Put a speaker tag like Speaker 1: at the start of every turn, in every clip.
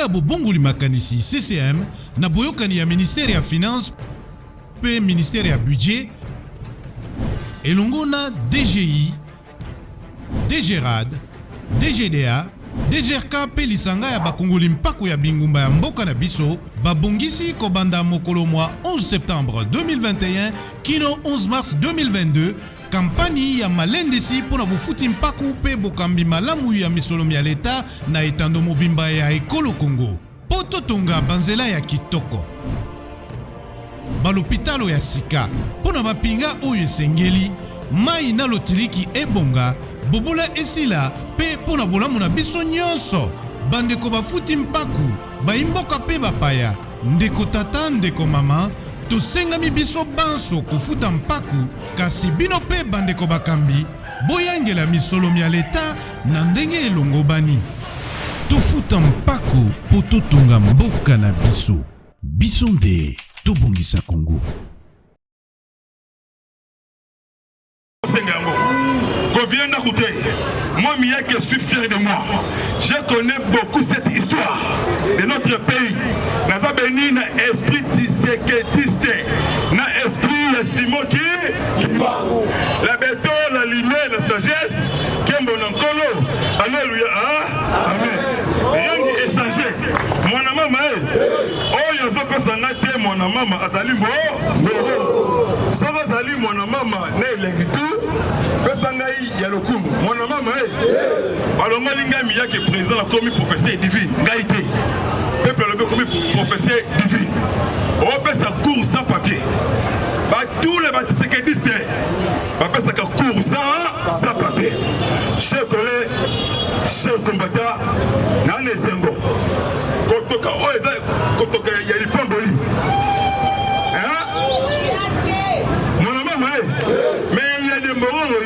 Speaker 1: Tika bobongoli makanisi CCM na boyokani ya ministère ya finance pe ministère ya budget elongo na DGI, DGRAD, DGDA, DGRK pe lisanga ya bakongoli mpako ya bingumba ya mboka na biso babongisi kobanda mokolo mwa 11 septembre 2021 kino 11 mars 2022 kampani ya malendisi pona bofuti mpaku pe bokambi malamu ya misolomi ya leta na etando mobimba ya ekolo Congo. Poto tonga banzela ya kitoko. Balopitalo ya sika pona bapinga oyo esengeli mai na lotiliki ebonga bobola esila pe pona bolamu na biso nyonso. Bandeko bafuti mpaku baimboka pe bapaya ndeko tata ndeko mama tosengami biso banso kofuta mpaku kasi bino pe bandeko bakambi boyangela misolomi ya leta na ndenge elongo bani tofuta mpaku po totonga mboka na biso biso nde tobongisa Congo.
Speaker 2: Moi, Miyake, je suis fier de moi. Je connais beaucoup cette histoire de notre pays. Nous avons un esprit tiséquetiste, un esprit Simon qui parle. La béton, la lumière, la sagesse, qui est mon encolo. Alléluia. Amen. Rien n'est échangé. Mon maman, oh, il y a un peu de mon maman, Azali Mo. Ça va, Azali, mon maman, né l'enguitou. Pesangai Yalokumu, mon maman, alors Malinga Miyake président la commis professeur divin, Gaïté, peuple le commis professeur divin. On peut sa cours sans papier. Tous les bâtisses qui disent, on peut sa cours sans papier. Chers collègues, chers combattants, Nane Sengo, Kotoka, Kotoka Yalipamboli.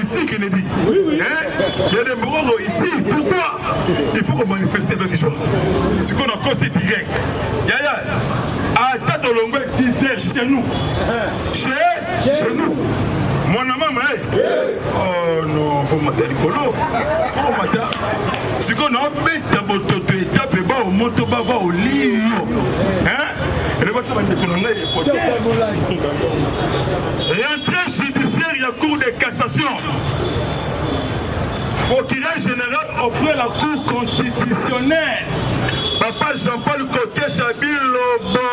Speaker 2: Ici qui dit. Il y a des moraux ici. Pourquoi? Il faut qu'on manifeste avec joie. C'est qu'on a côté direct. Yaya, à Tata Longue disait chez nous. Chez nous. Mon maman, oh non, faut mater le colo. Faut mater. C'est qu'on a mis ta moto, tape bas au moto, bas au lit. Rentrée judiciaire, il y a cour de cassation. Procureur général auprès de la cour constitutionnelle. Papa Jean-Paul Côté Chabil Lobo.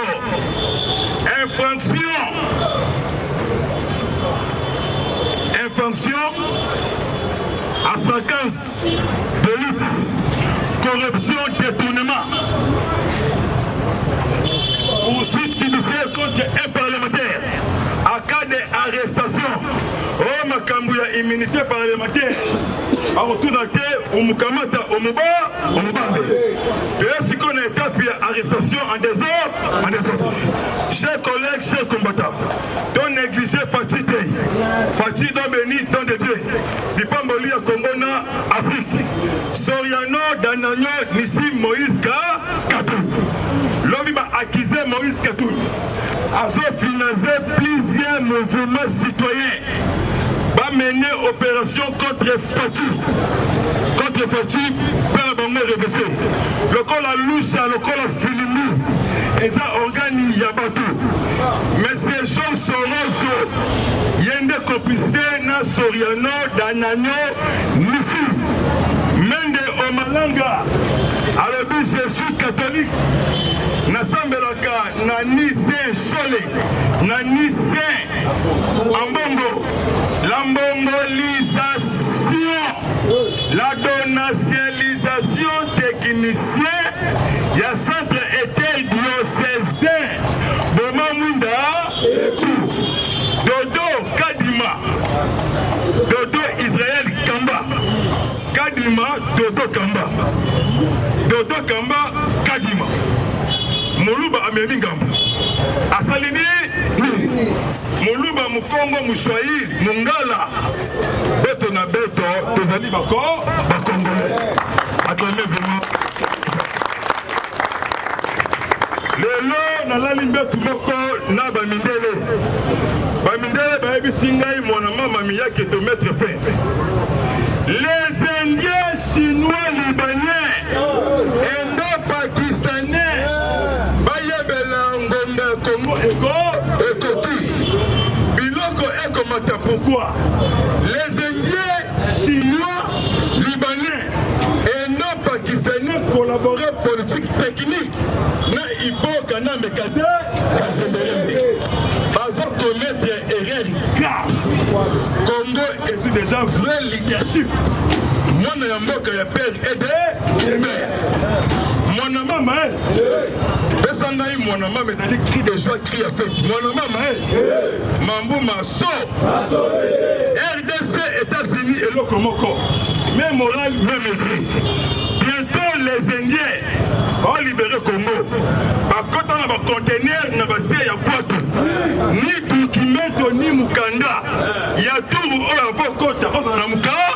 Speaker 2: Infraction à fréquence de lutte, corruption, détournement. Poursuite judiciaire contre un parlementaire à cas d'arrestation. Oh Makambouya, immunité parlementaire. En retour d'un thé, au Mukamata, au Mubambe. Et si qu'on a établi arrestation en désordre. Chers collègues, chers combattants, don négligé fatigué. Fatigué don béni, don de Dieu. Du Pamboli à Congo, Afrique. Soriano, Danano, Nissim, Moïse, Katou. L'homme m'a accusé Moïse Katou. A financé plusieurs mouvements citoyens. Va mener opération contre Fati. Contre Fati, par Bango RBC. Le col a louche, le col a filimi. Et ça organise Yabatou. Mais ces gens sont roses. Il y a une complicité dans Soriano, Danano, Nissi. Mende Omalanga. Alors, je suis catholique. Nasambelaka Nani Saint Chole, Nani Saint Ambongo, l'ambongolisation, la donationalisation technicien, il y a centre étel diocésain de Mamouinda, Dodo Kadima, Dodo Israël Kamba, Kadima, Dodo Kamba, Dodo Kamba, Kadima. Moluba Amelingambo. Asalini Moluba Mukongo Mouchouaï Mungala. Beto na beto, tozali bako, bakongolais. Attendez vraiment. Lelo na lalimbe tumoko na bamindele. Bamindele ba ebisingai mwana mama miyake to mettre fin. Les Indiens chinois libanais, Indo-Pakistanais Kamata. Pourquoi? Les Indiens, Chinois, Libanais et non Pakistanais collaboraient politique technique. Na Ipoka na Mekaze, Kazemerembe. Par exemple, commettre erreur grave. Congo est déjà vrai leadership. Moi, je suis un père aidé et mère. Mon maman, Bessandaï, mon maman, mais t'as dit cri de joie, cri à fête. Mon maman, Mambo Masso, RDC, États-Unis et le Komoko. Même moral, même esprit. Bientôt, les Indiens vont libérer Congo. Par contre, on a un conteneur, on a un boîte. Ni documento, ni Mukanda. Il y a tout, on a un côté, on a un Mukanda.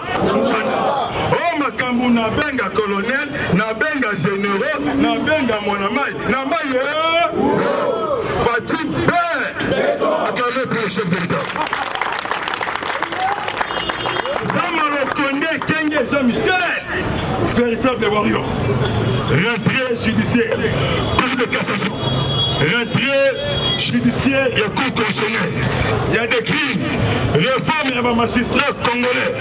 Speaker 2: Oh, makambu na benga colonel, na benga généraux, na benga monamai, na maye. Fatih Ben, acclamé pour le chef de l'État. Samaro Kondé, Kenge Jean-Michel, véritable warrior. Rentrée judiciaire, cour de cassation. Rentrée judiciaire et cour constitutionnelle. Il y a des crimes, réforme et magistrats congolais,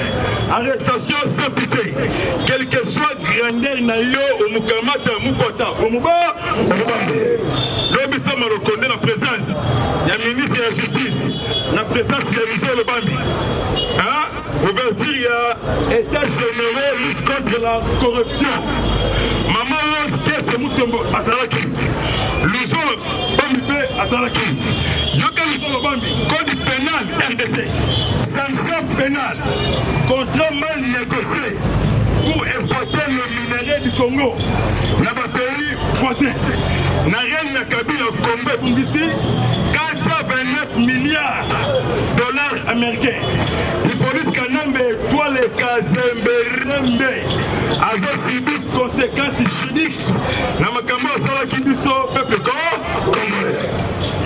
Speaker 2: arrestation sans pitié, quelle que soit grandeur nayo ou mukamata mukota ou muba, l'homme Sama Lokondé la présence, il y a le ministre de la justice, la présence de Michel Lobambi. Ouverture, il y a état général lutte contre la corruption. Maman Rose, Kesse Moutombo, Azalaki. Luzo, Bambi, Azalaki. Yoka Luzo Bambi, code pénal, RDC. Sanction pénale, contrat mal négocié pour exploiter le minerai du Congo. Dans le pays voisin. N'a rien à Kabila Congo pour ici. 429 milliards de dollars américains. Hippolyte Kanambe, toi les Kazemberembe, Azo Sibi, conséquences chimiques, Namakamo Sala Kibiso, peuple congolais.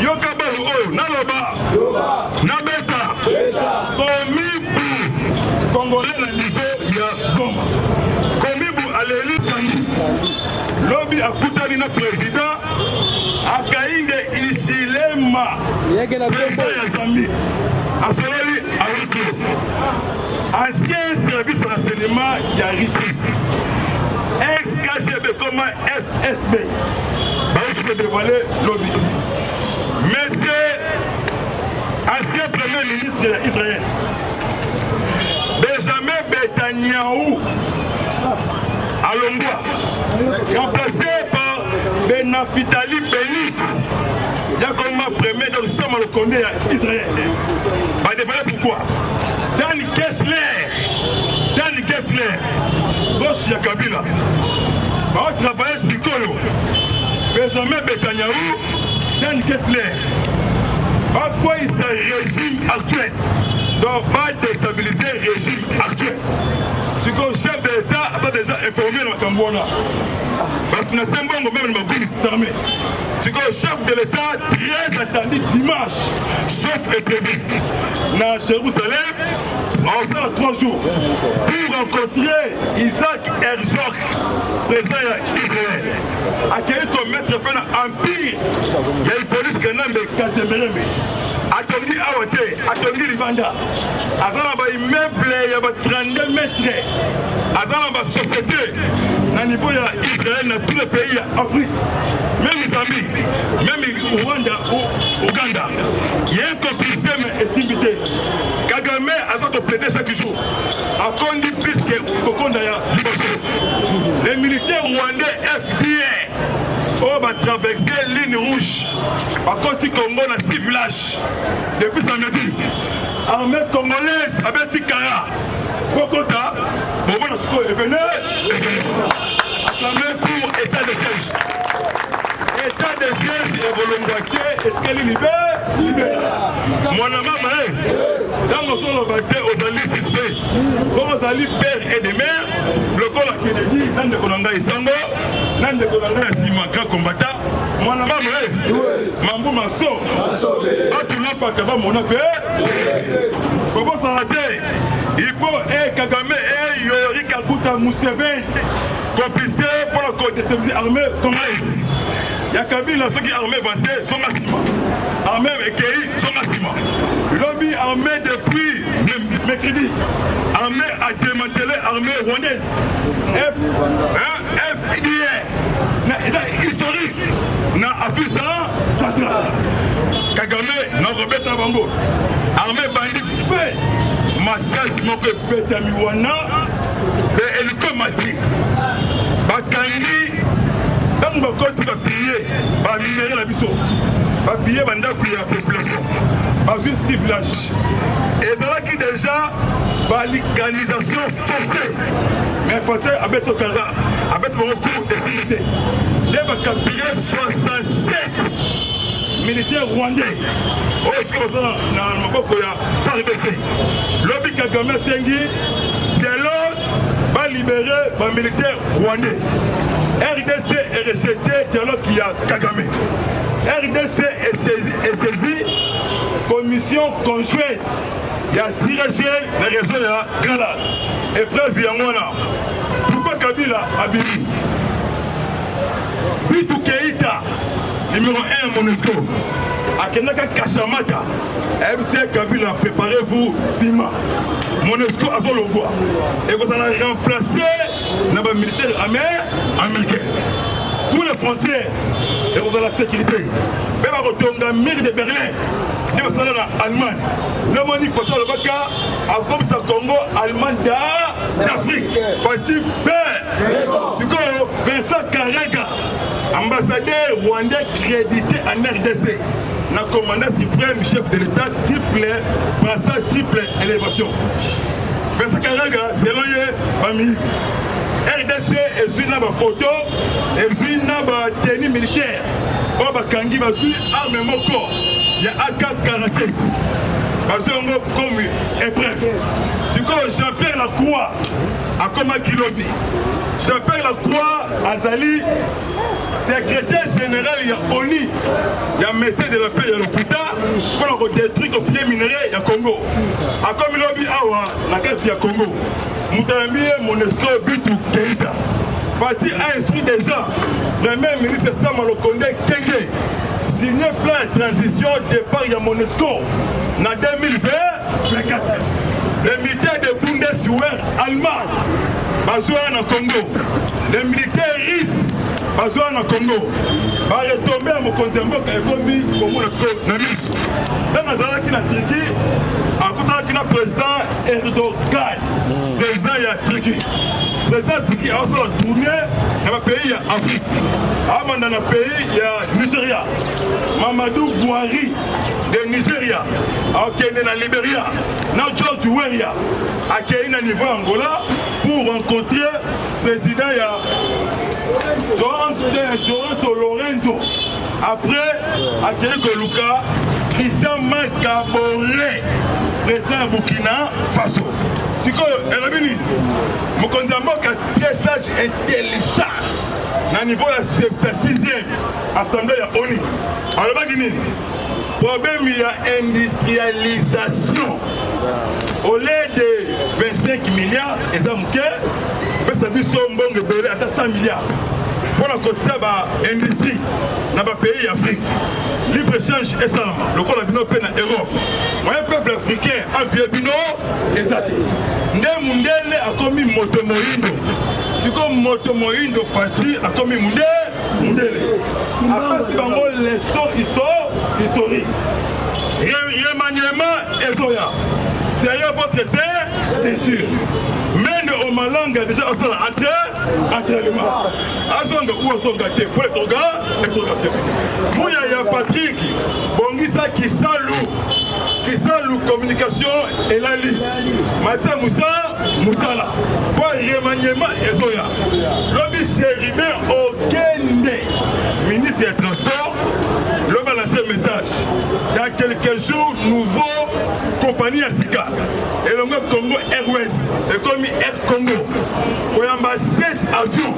Speaker 2: Yokabaru, Naloba, Nabeta, Komibu, Congolais, na niveau ya Goma. Komibu, Aléli Sandi, Lobby Akutani na président, Akainde Ishilema, président ya Zambie. Asolali Awiko, ancien service de renseignement Yarisi, ex-KGB comme FSB, je vais dévoiler lobby. Mais c'est ancien premier ministre d'Israël, Benjamin Netanyahu, à Lombois, remplacé par Benafitali Benit. Il y a comme premier donc Sama Lokondé à Israël. Bah dévoiler pourquoi. Dan Gettler, Roche Yakabila, va travailler sur Kolo. Benjamin Netanyahu, Dan Gettler. À quoi il s'est régime actuel. Donc va déstabiliser le régime actuel. C'est que le chef de l'État a déjà informé dans la Cambouana. Parce que c'est un bon même dans ma armée. C'est que le chef de l'État très attendu dimanche, sauf est prévu, dans Jérusalem, en 3 jours, pour rencontrer Isaac Herzog, président d'Israël. Accueillir comme maître fin empire, il y a une police qui est nommée Kazemerembe. Attendu Awate, attendu Livanda. Avant un immeuble, il y a 32 mètres. Avant une société, au niveau d'Israël, dans tous les pays d'Afrique, même les Zambie, même Rwanda ou Ouganda, il y a un complicité et simité. Kagame a ça plaidé chaque jour. A conduit plus que Kokonda Liboso. Les militaires rwandais FDR va traverser ligne rouge. À côté Congo, dans 6 villages. Depuis samedi, armée congolaise avec Tikara. Kokota, pour voir ce qu'on est venu. Acclamé pour état de siège. État de siège et volonté et qu'elle est libérée. Mon maman, dans nos sols aux alliés suspects, aux alliés père et des mères, le col à Kennedy, dans le Kolanga Isango, dans le Kolanga Sima, grand combattant, mon maman, Mambo Masso, à tout le monde, Kaba Monapé, comment ça va être? Il faut Kagame et Yori Kakuta Mousseveni, complicité pour la côte des services armés, Thomas. Il y a Kabila, ceux qui sont armés avancés, sont massivement. Armés et Kéhi, sont massivement. Lobby a armée depuis mercredi. Armée a démantelé l'armée rwandaise. FIDR. Historique. Na Afrique centrale. Kagame, na Robert Tabango. Armée bandit fait. Massas moko peta miwana. Et hélico mati. Bakangi. Dans le code, tu vas payer. Bah, minérer la biseau. Va payer banda pour la population. Va vivre 6 villages. Et c'est là qui déjà va l'organisation forcée. Mais forcée avec le Kara, avec le recours de sécurité. Les va capturer 67 militaires rwandais. Oh, est-ce que vous avez un mot pour la FARDC? Lobby Kagame Sengi, dialogue, va libérer les militaires rwandais. RDC est rejeté dialogue qui a Kagame. RDC est saisi commission conjointe. Il y a Siragel, la région de Gala. Et preuve, Yangwana. Pourquoi Kabila a béni? Bitou Keïta, numéro 1 Monesco. Akenaka Kashamata. MC Kabila, préparez-vous, Bima. Monesco a son logo. Et vous allez remplacer les militaires américains. Tous les frontières, et vous avez la sécurité. Même à retourner dans la mairie de Berlin, nous sommes en Allemagne. Le monde il faut que le Baka, comme ça Congo, Allemagne d'Afrique. Faut-il paix? Du coup, Vincent Karega, ambassadeur rwandais crédité en RDC. Le commandant suprême, chef de l'État, triple élévation. Vincent Karega, c'est l'oeil, RDC est une photo, est une tenue militaire. On va kangi basu arme moko. Il y a AK-47. Basu comme épreuve. C'est comme Jean-Pierre Lacroix à Koma Kilobi. Jean-Pierre Lacroix Azali, secrétaire général, il y a ONI. Il y a métier de la paix, il y a le Kouta. Pour détruire le pied minéré, il y a Congo. À Koma Kilobi, la carte, il y a Congo. Moutambi, Monesco, Bitou, Keïta. Fatih a instruit déjà le même ministre Samuel Okonde Kenge signé plan de transition départ à Monesco en 2024. Les militaires de Bundeswehr allemand, basés en Congo. Les militaires russes, basés en Congo. Va retomber à Mokonzembo qui est commis au Monesco. Dans la zone qui est en Turquie, en côté de président Erdogan, président de la Turquie. Le président de Turquie a aussi la tournée dans le pays d'Afrique. Dans le pays, il y a Nigeria. Mamadou Buhari de Nigeria. Il y a Libéria. George Weah a un niveau Angola pour rencontrer le président João Lorenzo. Après, il y a Luka. Christian Makaboré, président Burkina Faso. C'est quoi, Elabini? Mokonzamboka, très sage, intelligent. Dans le niveau de la 76e Assemblée de l'ONU. Alors, le problème, il y a industrialisation. Au lieu de 25 milliards, et ça, ça dit que 100 milliards. Pour la côté de l'industrie dans le pays d'Afrique, libre-échange est ça. Le corps de l'Europe. Moi, un peuple africain a vu Bino et Zate. Ndemundele a commis Motomoindo. C'est comme Motomoindo Fati a commis Mundele. Après, c'est dans les leçons historiques. Remaniement et Zoya. C'est votre ceinture. Mais au Malanga déjà on s'en a entraînement. Azonga où on s'en gâté pour les togas et pour la Mouya ya Patrick Bongisa qui salue communication et la ligne. Matin Moussala. Pour remaniement et Zoya. Lobby Chéribé aucun ministre des Transports. L'homme a lancé un message. Dans quelques jours, nouveau compagnie à Sika. Et le Congo Airways, et comme Air Congo, il y a 7 avions.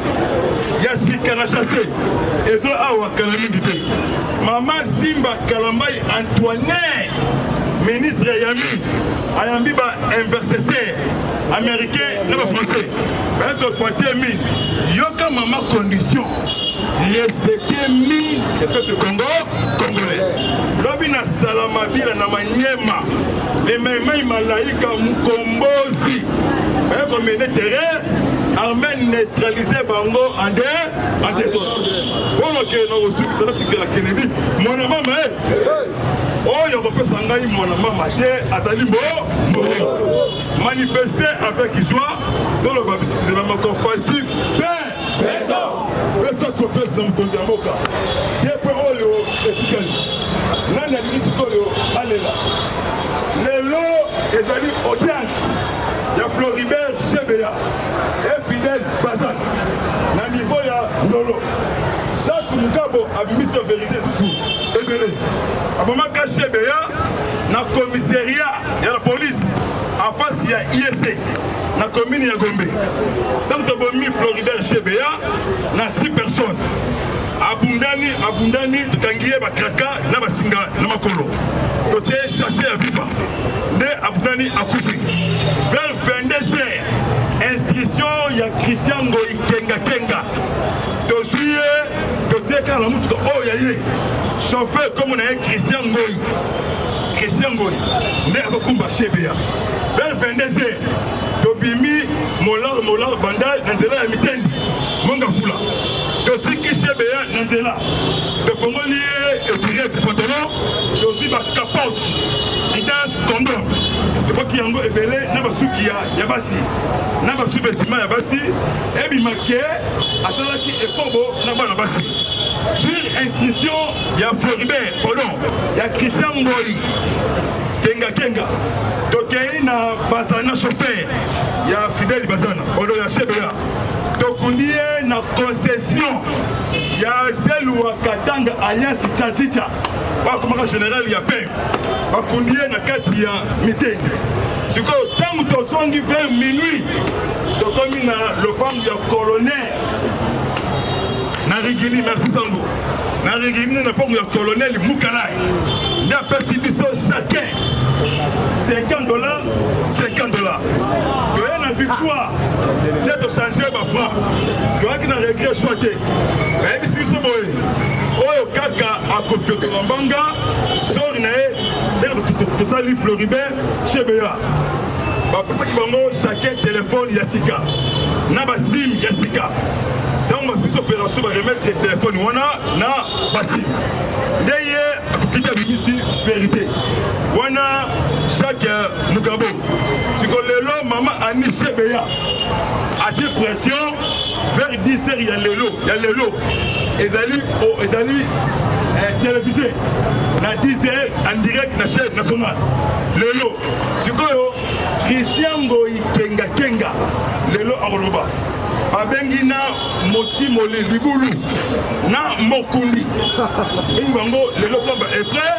Speaker 2: Il y a Sika à chasser. Et ça, à Kalamidité. Maman Simba Kalamay Antoinette, ministre Yami, Ayambi investisseur américain, non français. Un transporteur mine. Yoka maman condition. Respecter mille le peuple congolais. Lobby na Salamabila na Maniema. les Maïmaï Malaïka Mukombozi. Comme mener terrain, armée neutralisée Bango en désordre. Pour que nous ressources de la Kennedy, mon maman, oh, il y a un peu sangai, mon maman, Azali Mo, manifester avec joie dans le babis, c'est la maman fatigue. Mais ça confesse dans mon Kondiamoka. Il y a un peu de efficace. Nana Nisikoyo, allez là. Les lots, les amis, audience. Il y a Floribert Chebea et Fidel Bazan. Na niveau il y a Nolo. Jacques Mukabo a mis la vérité sous et belé. À moment que Chebea, na commissariat, il y a la police. En face, il y a ISC. Na commune, il y a Gombe. Donc, tu as mis Floribert Chebea, na 6 personnes. Abundani, tutangiye bakraka na basinga na makolo. Tu es chassé à vivre. Ne Abundani a coupé. Vers 22h, inscription, il y a Christian Ngoï Kenga. Tu es quand la moutre, oh, il y a chauffeur comme on a Christian Ngoï. Ne Akokumba Chebea. Vers 22h, Tobimi, Molar, Bandal, Nanzela ya Mitendi, Mongafula. Totiki Chebea, Nanzela. De Congolais, et tiré de pantalon, et aussi ma capote, qui danse condom. Je crois qu'il y a un peu ébélé, Nabasuki Yabasi, Nabasu Betima Yabasi, et Bimaké, Asalaki et Kobo, Nabasi. Sur institution, il y a Floribert, pardon, il y a Christian Ngoï, Kenga. Donc il y a Bazana chauffeur, il y a Fidel Bazana, pardon, il y a Chebea. Donc on y a une concession, il y a Zelou Katanga Alliance Tchadjicha. Comme général, il y a paix. On y a une carte, il y a meeting. C'est que tant que tu as vers minuit, donc comme il y a le pan, il y a colonel. Narigini, merci Sango. Narigini, il y a colonel Moukalai. Il y a chacun. $50. Tu as une victoire. Tu as changé ma foi. Tu as une regret choisi. Mais si vous savez, Oyo Kaka a confié de Lambanga, Sorne, tout ça, Floribert, Chebea. Parce que chacun téléphone Yassika. Nabasim Yassika. Donc, cette opération va remettre les téléphones na Basim. D'ailleurs, à côté de ici, vérité. Wana chaque Mugabo. C'est que le maman Annie Chebea a dit pression vers 10h, il y a le lot. Ils allaient télévisé. Na 10h en direct na chaîne nationale. Le lot. C'est que Christian Ngoï Kenga. Le lot en Roloba. Abengina Moti Mole Libulu na Mokundi. Ingango le lokomba est prêt.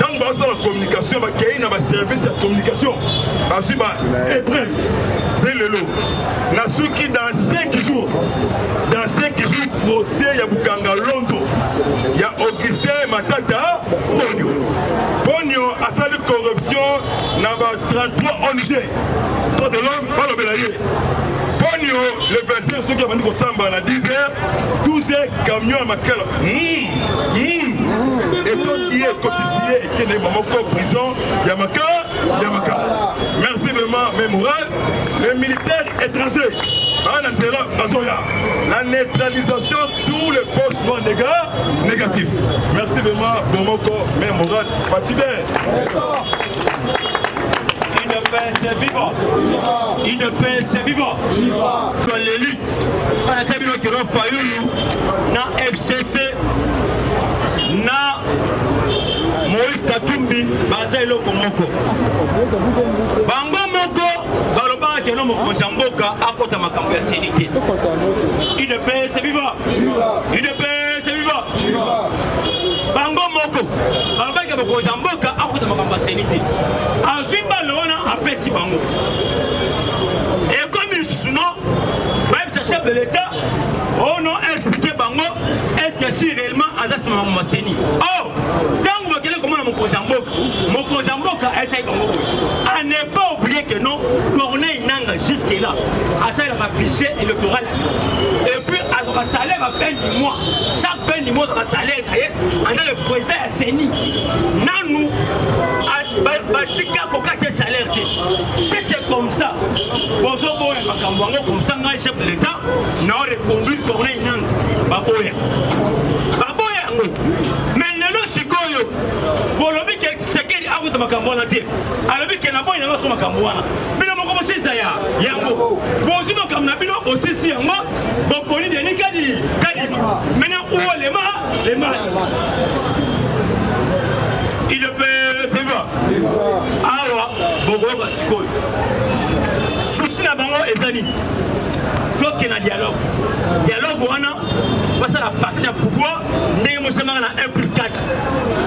Speaker 2: Donc dans la communication, bah qu'il y a un service de communication. Bah est prêt. C'est le lot. Nasuki dans 5 jours. Procès il y a Bukanga Londo. Il y a Augustin Matata Pogno a sa corruption na 33 ONG. Toi de l'homme pas le bélayer. Pogno, le 25, ceux qui ont vendu au Samba à 10h, 12h, camion à Makala. Et toi qui est cotisier et qui est en prison, Yamaka. Merci vraiment, mémoral. Les militaires étrangers, la neutralisation de tous les poches négatifs. Merci vraiment, Bomoko, mémoral, Fatibé. Une paix, c'est vivant. Soit l'élu. On a saisi que l'on failli na FCC, na Moïse Katumbi, basé le Komoko. Bango Moko, dans le bar qui est nommé Mozamboka, à côté de ma campagne sénité. Une paix, c'est vivant. Une paix, c'est vivant. Bango Moko, dans le bar qui est nommé Mozamboka, à côté de ma campagne sénité. Ensuite, on a apprécié Bango. Et comme il se souvient, même ce chef de l'État, on a expliqué Bango, est-ce que si réellement Azas m'a séni. Oh, quand vous voyez comment mon Mozamboka essaye Bango. À ne pas oublier que non, Corneille Nanga jusque-là, Azas a fiché électoral. Et puis, à la salaire à fin du mois, chaque fin du mois, dans la salaire, on a le président à Séni. Nous,
Speaker 3: batika kokate salaire te. C'est comme ça. Bozo boya makambo comme ça ngai chef de l'état na reconduire Corneille Nangaa baboya. Baboya ngo. Mais lelo sikoyo bolobi ke sekeli akuta makambo na te. Alobi ke na boya na so makambo wana. Bino moko bosisa ya yango. Bozo makambo na bino osisi yango boponi de nikadi kadi. Maintenant où les mains il peut c'est vrai. Alors bogo basikoyo. Souci na bango ezali. Donc il y a un dialogue. Dialogue wana ça la partie du pouvoir ndenge mosema na 1+4.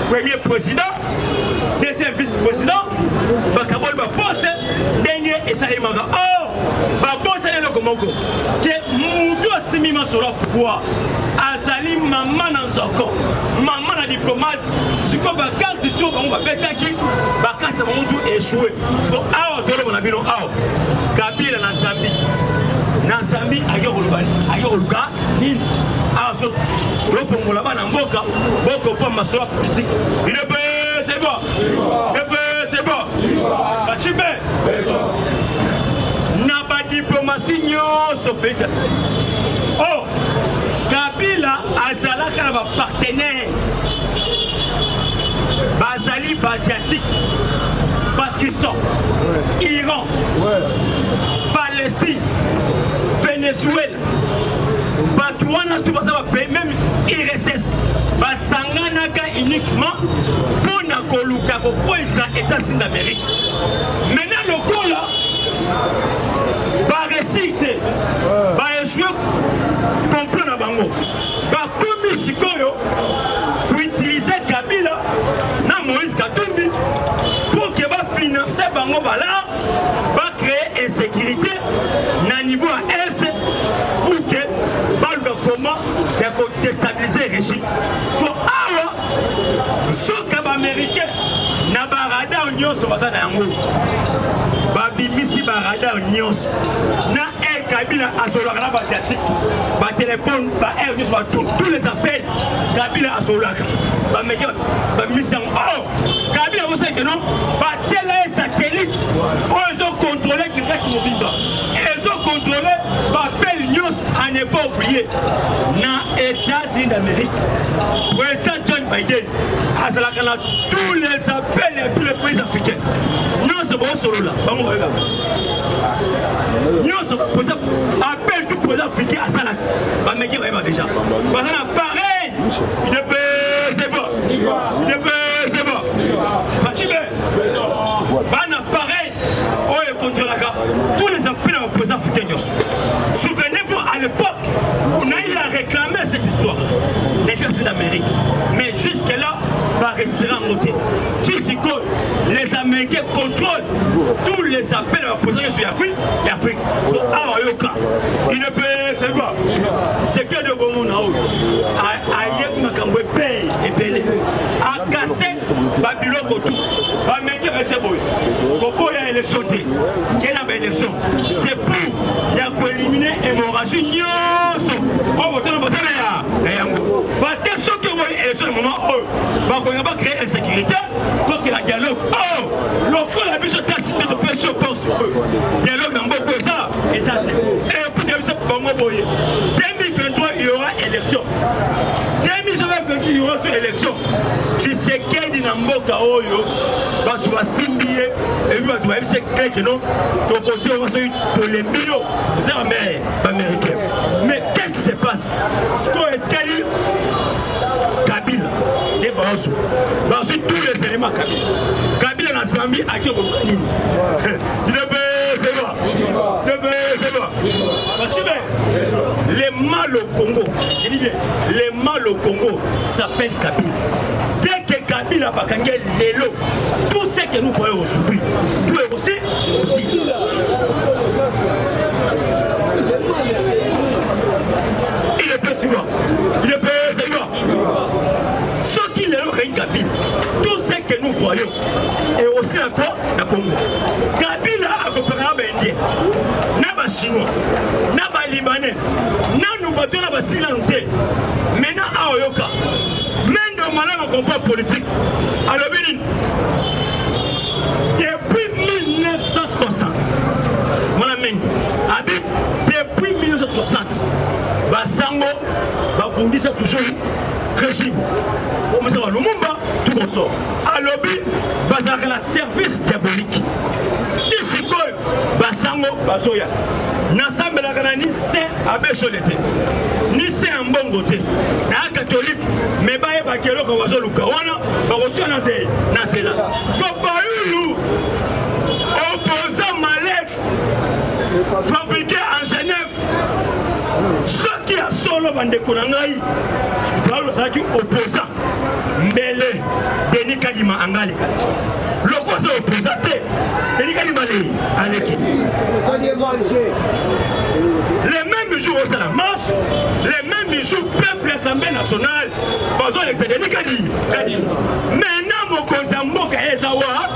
Speaker 3: Premier président, deuxième vice-président, bakabol ba poste ndenge esali manga. Oh, ba poste le komoko. Que mutu asimima sur le pouvoir. Azali maman na nzoko. Maman na diplomate, siko ba carte tout bango ba betaki, ba carte bango tout échoué. So awa tolo na bino awa. Kabila na Zambie. Na Zambie ayokoluka nini aso lofongola bana mboka boko pa masolo politique il peut c'est bon c'est bon Kachimbe na ba diplomatie nyonso pays ça oh Kabila azalaka na ba partenaire bazali asiatique Pakistan Iran Palestine Venezuela, Batouana, tout ça va payer, même IRSS, Basanganaka uniquement pour Nakoluka, pour les États-Unis d'Amérique. Maintenant, le coup là, va réciter, va échouer, comprendre Bango, va comme Sikoyo, pour utiliser Kabila, na Moïse Katumbi, pour qu'il va financer Bango Bala, va créer insécurité, na niveau à est. Déstabiliser le régime. Pour avoir ce que les Américains na barada union sur la yango. Babimisi barada union na El Kabila a sur la asiatique. Ba téléphone, ba air, tous les appels. Kabila a sur la. Babimisi oh Kabila vous savez que non. Ba télé satellite. Ils ont contrôlé le reste mobile. Ils ont contrôlé ba appel news à ne pas oublier. Na États-Unis d'Amérique, président John Biden a tous les appels et tous les pays africains. Nous sommes solo là. Nous sommes appel tout président africain à Salak. Déjà. Pareil. Il est c'est bon. Il est c'est bon. Pareil. Contre la gare. Tous les appels au président africain. Souvenez-vous à l'époque, on a eu à réclamer cette histoire. Les États-Unis d'Amérique. Mais jusque-là, va rester en montée. Les Américains contrôlent tous les appels à la présidence sur l'Afrique et l'Afrique. Il ne peut c'est pas. C'est que de bon monde. Aïe, Makambwe paye et paye. A cassé Babylone autour. Américain, c'est beau. Pourquoi il y a élection? Il y a une élection. C'est pour éliminer l'hémorragie. Parce que ceux qui ont une élection au moment où on va créer insécurité, donc il y a un dialogue. Oh, l'autre la mise de pression force sur eux. Dialogue dans beaucoup de ça. Et ça. Et puis, 2023, il y aura élection. 2023, il y aura élection. Tu sais qu'il y a un mboka oyo, tu vas signer, et puis tu vas dire que non, ton côté, on va se dire les millions. C'est américain. Mais qu'est-ce qui se passe? Ce qu'on est dit, Kabila, et Barosso. Barosso, tous les éléments Kabila. Kabila n'a Zambie à qui on va dire. Il est c'est bon. Les mal au Congo, je dis bien, les mal au Congo s'appellent Kabila. Dès que Kabila va gagner l'élo, tout ce que nous voyons aujourd'hui, tout est aussi. Il est président. Ce qu'il est le Kabila, tout ce que nous voyons, et aussi encore le Congo. Kabila a coopéré avec les Indiens, les Chinois, les Libanais, nous battons les Silantais. Maintenant, à Oyoka, même dans le combat politique, à l'Obéline, ça toujours régime. On me le Lumumba, tout comme ça. À lobby, bazar la service diabolique. Tisikoy, basango, bazoya. N'ensemble la ni saint abbé Cholete. Ni saint en bon côté. Na catholique, mais ba e bakelo ko wazo luka. Wana, ba kosi na c'est là. So pas eu opposant Malex fabriqué en Genève. Ce qui a solo bande konangai. Voilà ça qui opposant. Mbele Denis Kadima Angali. Le quoi ça opposant Denis Kadima Aleki. Les mêmes jours au la marche, les mêmes jours peuple Assemblée nationale, parce que c'est Denis Kadima. Maintenant mon conseil Mboka Ezawa,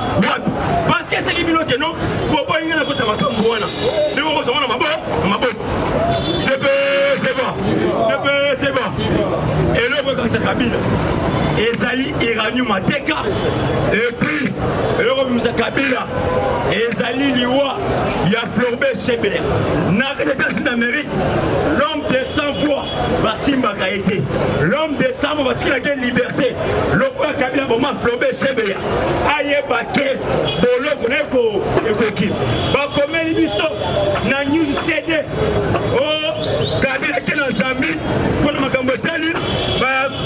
Speaker 3: parce que c'est qui nous tenons pour pas y aller à côté de ma campagne. C'est bon, c'est bon, ma bosse. C'est bon. Et le quand c'est Kabila. Ezali Iranium Mateka. Et puis, le Robinsa Kabila. Ezali Liwa. Il y a Florbe Cheber. Dans les États-Unis d'Amérique, l'homme de 100 voix va Simba Kaété. L'homme de 100 voix va tirer la liberté. Le roi Kabila va Florbe Cheber. Aïe Baké. Bolo Koneko. Ekoki. Bakome Libiso. Na News CD. Oh, Kabila qui est dans Zambie. Pour le Macambotali.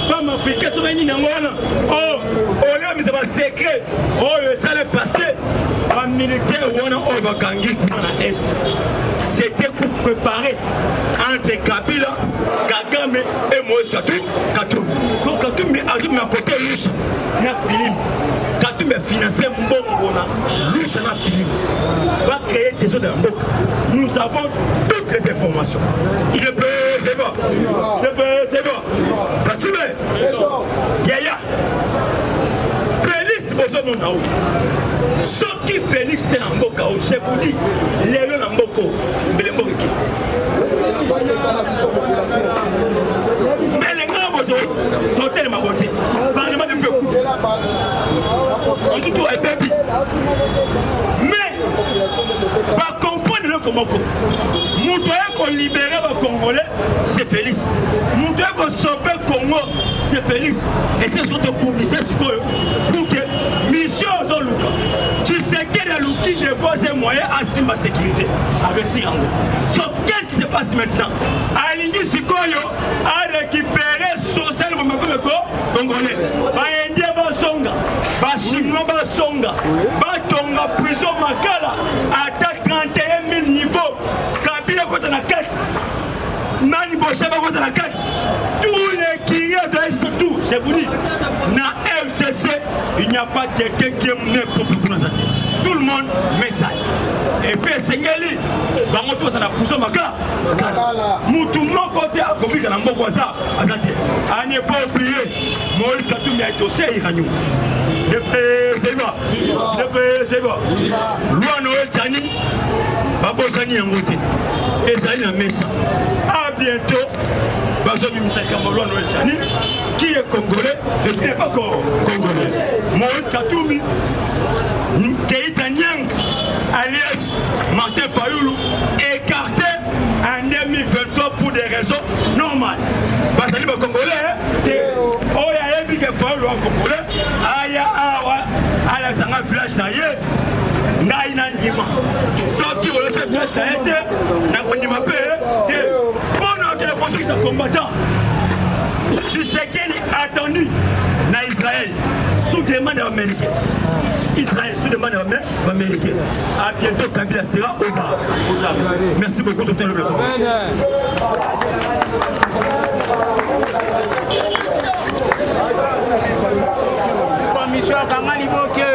Speaker 3: Femme africaine sont venues dans le monde. Oh, là, mais c'est pas secret. Oh, ça le parce que un militaire ou un Bakangi dans l'Est. C'était pour préparer entre Kabila, Kagame et Moïse Katumbi. Donc Katumbi arrive à côté riche, il y a Philippe. Katumbi a financé Mbongona, riche dans Philippe. Va créer des autres dans nous avons toutes les informations. Il est c'est bon. C'est bon. Fatime. Yaya. Félix Bozomonao. Ce qui Félix était en Mboka, je vous dis, les gens en Mboko, mais les Mboko. Mais les gens ont tenté de m'aborder. Parlement de Mboko. On dit tout est baby. Mais, par comprendre le Komoko, Moutoué qu'on libérer le Congolais, c'est Félix. Moutoué qu'on sauver le Congo, c'est Félix. Et c'est ce qu'on te publie, c'est ce pour que mission aux Luka. Tu sais quel est l'outil de vos moyens à ma sécurité. Avec Sirango. Donc, qu'est-ce qui se passe maintenant? Alingi Sikoyo a récupéré social Congolais. Indien Basonga, Chinois Basonga, Batonga prison Makala, attaque 31 000 niveaux. Kabila contre la 4. Nani Bochaba contre la 4. Tous les clients de l'Est, tout, je vous dis, dans LCC, il n'y a pas quelqu'un qui est mené pour nous. Tout le monde met ça. Et puis, Sengeli, va monter ça la prison Makala. Moutoumon côté à Kobi Kalambo Kwaza, Azate. À ne pas oublier, Moïse Katumbi a été au Seiranium. C'est bon. Loi Noël Tani, Babosani en beauté. Et ça y est, Messa. À bientôt. Bazomi Misakamo, Loi Noël Tani, qui est congolais et qui n'est pas congolais. Moïse Katumbi, Keïta Nyang, alias Martin Fayoulou, écarté en 2023 pour des raisons normales. Parce que les Congolais, oh, il y a un big Fayoulou en Congolais, Aya Awa, Alexandra village naïe, Naïna Ndima. Sauf qui veulent faire village naïe, Nakondima Pé, pendant que les construits sont combattants, tu sais qu'il est attendu dans Israël sous demande américaine. Israël sous demande américaine. À bientôt, Kabila sera aux armes. Merci beaucoup, Dr. Le Breton.
Speaker 4: Commission Kamali Boke.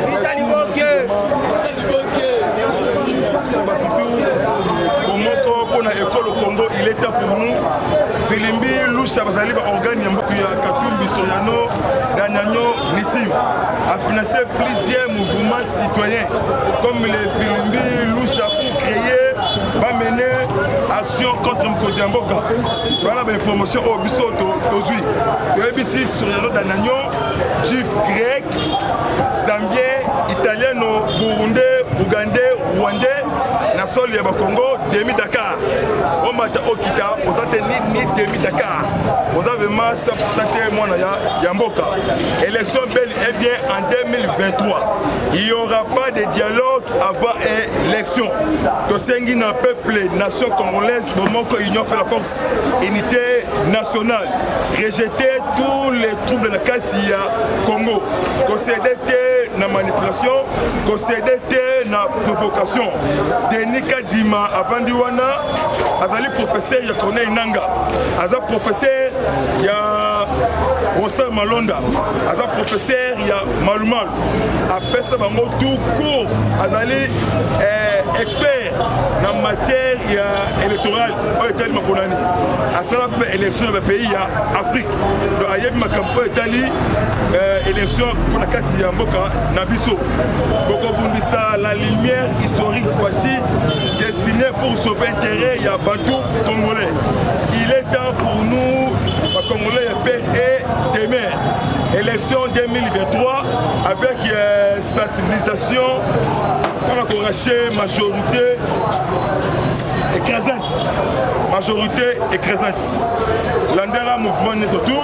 Speaker 4: Vitali Boke.
Speaker 2: Pour la école au Congo, il est temps pour nous. Filimbi, Loucha, Bazali, organe ya Katumbi, Soyano, Danyanyo, Nissim, a financé plusieurs mouvements citoyens, comme les Filimbi, Loucha, pour créer, va mener action contre Mkodiamboka. Voilà l'information au Bissot, Tozui. Le ABC, Soyano, Danyanyo, Juif grec, Zambien, Italien, Burundais, Ougandais, Rwandais, sol ya Congo demi Dakar o mata okita osate ni demi Dakar oza vraiment 100% mwana ya mboka élection belle et bien en 2023 il y aura pas de dialogue avant élection tosengi na peuple nation congolaise bomoko union fait la force unité nationale rejeter tous les troubles na kati ya Congo concéder na manipulation concéder na provocation Denis Kadima avandi wana azali professeur ya Corneille Nanga aza professeur ya Rosa Malonda aza professeur ya Malumalu apesa bango tout court azali expert na matière ya électorale oyo etali makonani asala mpe élection na pays ya Afrique donc ayebi makambo oyo etali élection mpona kati ya mboka na biso bokobundisa la lumière historique Fati destinée pour sauver intérêt ya bantu congolais. Il est temps pour nous Congolais père et des mères. Élection 2023 avec sensibilisation pour encourager majorité écrasante. Majorité écrasante. L'Andera mouvement n'est surtout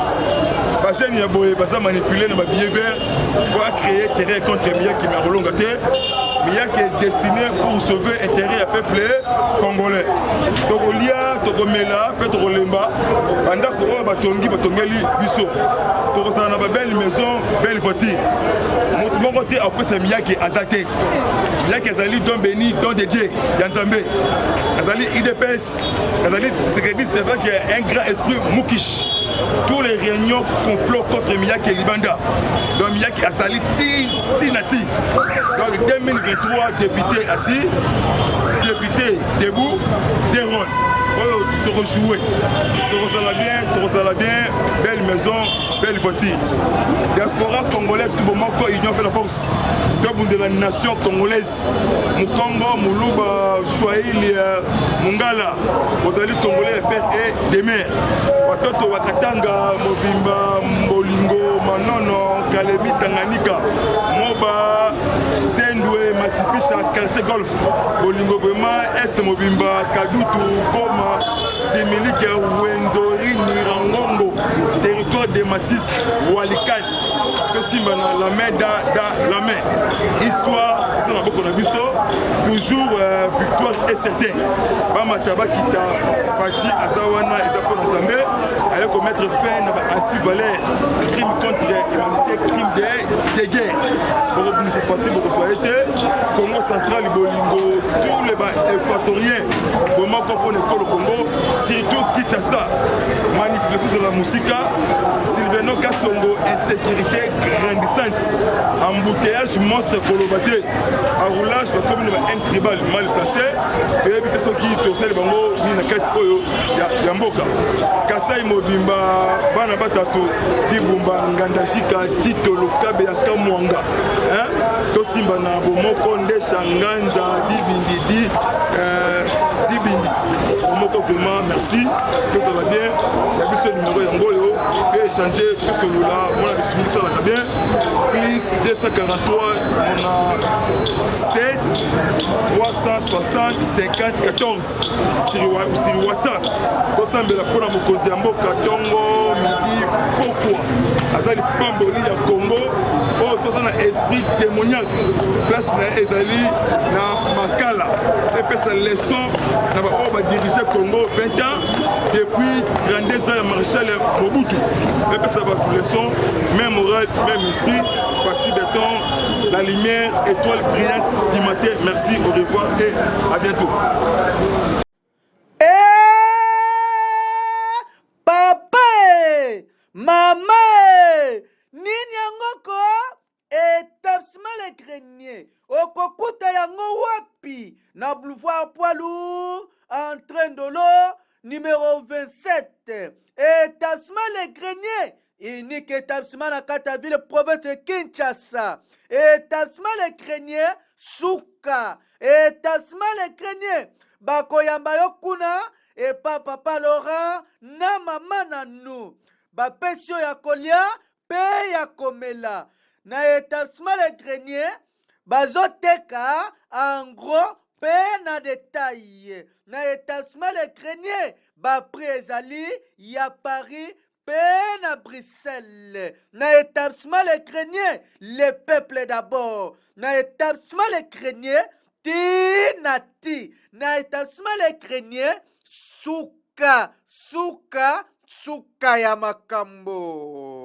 Speaker 2: pas gêné à boyer, pas manipuler dans ma billet vert pour créer terrain contre Mia qui m'a relongate. Mia qui est destiné pour sauver intérêt à peuple congolais. Togolia, Togomela, Petro Lemba, Banda Koro Batongi, Batongeli, Bisso. Pour ça, on a une belle maison, belle voiture. Mon côté, après, c'est Mia qui est azaté. Mia qui est allé don béni, don dédié, Yanzambe. Azali IDPS, Azali Tshisekedi, c'est vrai qu'il y a un grand esprit Moukish. Tous les réunions font plot contre Miyake et Libanda. Donc Miyake a sali Tinati. Donc 2023, député assis, député debout, des rôles. De rejouer. Bien, belle maison, belle voiture. Diaspora congolaise, tout moment, quand union fait la force. Donc de la nation congolaise. Mukongo, Moulouba, Chouaïli, Mungala. Vous allez congolais, père et des mères. Watoto, Wakatanga, Mobimba, Mbolingo, Manono, Kalemi, Tanganyika, Moba, Sendwe, Matipisha, quartier golf. Bolingo vraiment, Est Mobimba, Kadutu, Goma, Similike, Wendori, Nirangongo, territoire de Massis, Walikad, Tosimana, la main dans la main. Histoire, c'est la boque de Bisso, toujours victoire est certaine. Bamataba Kita, Fati, Azawana, Ezapo Nzambe, allait commettre fin à anti-valeur, crime contre l'humanité, crime de guerre. Pour revenir cette partie, pour Congo central, Bolingo, tous les équatoriens, pour moi, comprendre le Congo, surtout Kinshasa, manipulation de la musique, Sylvano Kassongo, insécurité grandissante, embouteillage monstre Kolobate, enroulage, comme une tribal mal placé, et éviter ceux qui tournaient le bango, ni na kati oyo, Yamboka. Kasai Mobimba, Bana Batato, Bibumba, Ngandashika, Tito, Lukabe, Yakamwanga, Tosimba na Bomoko, Ndesha, Nganza, Dibindi, Dibindi. Bomoko vraiment, merci, que ça va bien. Il y a plus ce numéro Yangoyo, et échanger tout celui-là, moi je suis mis ça là bien. Plus 243, on a 7 360 50 14 sur WhatsApp. Ensemble la pour Mokonzi Mboka Tongo midi pourquoi azali pamboli ya Congo oh tout ça na esprit démoniaque place na ezali na makala et puis sa leçon na ba diriger Congo 20 ans depuis 32 ans ya Maréchal Mobutu et puis ça va tout leçon même morale même esprit Fati Béton la lumière étoile brillante du matin merci au revoir et à bientôt.
Speaker 4: Mama nini yango ko établissement les greniers okokuta yango wapi na boulevard poids lourd entrée de l'eau numéro 27 établissement les greniers unique établissement na kata ville province de Kinshasa établissement les greniers suka établissement les greniers bakoyamba yo kuna et papa Laurent na mama na nous bapesio ya kolia pe ya komela na établissement les greniers bazoteka en gros mpe na détail na établissement le grenier baprix ezali ya Paris mpe na Bruxelles na établissement le grenier le peuple d'abord na établissement le grenier ti na établissement le grenier suka ya makambo.